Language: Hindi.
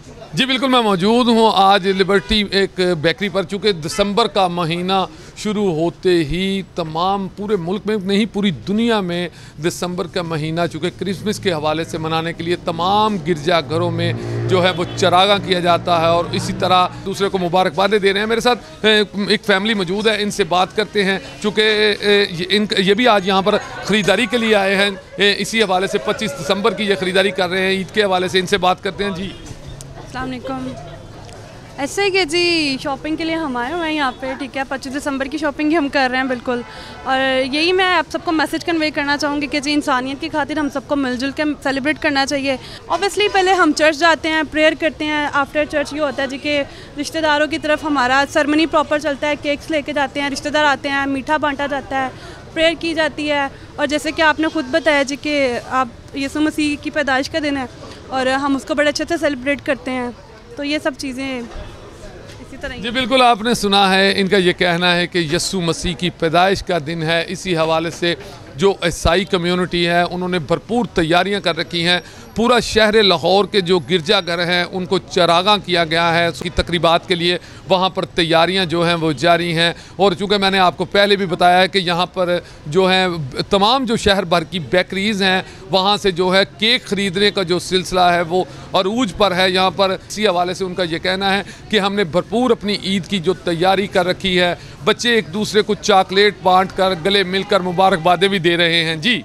जी बिल्कुल, मैं मौजूद हूँ आज लिबर्टी एक बेकरी पर। चूँकि दिसंबर का महीना शुरू होते ही तमाम पूरे मुल्क में नहीं पूरी दुनिया में दिसंबर का महीना चूँकि क्रिसमस के हवाले से मनाने के लिए तमाम गिरजाघरों में जो है वो चरागा किया जाता है और इसी तरह दूसरे को मुबारकबादें दे रहे हैं। मेरे साथ एक फैमिली मौजूद है, इनसे बात करते हैं। चूँकि ये भी आज यहाँ पर ख़रीदारी के लिए आए हैं, इसी हवाले से 25 दिसंबर की ये ख़रीदारी कर रहे हैं ईद के हवाले से। इनसे बात करते हैं। जी अस्सलाम वालेकुम। ऐसे ही कि जी शॉपिंग के लिए हम आए हुए हैं यहाँ पे, ठीक है। 25 दिसंबर की शॉपिंग ही हम कर रहे हैं बिल्कुल। और यही मैं आप सबको मैसेज कन्वे करना चाहूँगी कि जी इंसानियत की खातिर हम सबको मिलजुल के सेलिब्रेट करना चाहिए। ऑब्वियसली पहले हम चर्च जाते हैं, प्रेयर करते हैं। आफ्टर चर्च ये होता है जी कि रिश्तेदारों की तरफ हमारा सेरेमनी प्रॉपर चलता है, केक्स लेके जाते हैं, रिश्तेदार आते हैं, मीठा बांटा जाता है, प्रेयर की जाती है। और जैसे कि आपने ख़ुद बताया जी कि आप यीशु मसीह की पैदाइश का दिन है और हम उसको बड़े अच्छे से सेलिब्रेट करते हैं। तो ये सब चीज़ें इसी तरह। जी बिल्कुल, आपने सुना है, इनका ये कहना है कि यीशु मसीह की पैदाइश का दिन है। इसी हवाले से जो ईसाई कम्युनिटी है उन्होंने भरपूर तैयारियां कर रखी हैं। पूरा शहर लाहौर के जो गिरजाघर हैं उनको चरागा किया गया है उसकी तकरीबात के लिए। वहाँ पर तैयारियां जो हैं वो जारी हैं। और चूँकि मैंने आपको पहले भी बताया है कि यहाँ पर जो है तमाम जो शहर भर की बेकरीज़ हैं वहाँ से जो है केक ख़रीदने का जो सिलसिला है वो अरूज पर है यहाँ पर। इसी हवाले से उनका ये कहना है कि हमने भरपूर अपनी ईद की जो तैयारी कर रखी है। बच्चे एक दूसरे को चॉकलेट बांट कर गले मिलकर मुबारकबादें भी दे रहे हैं। जी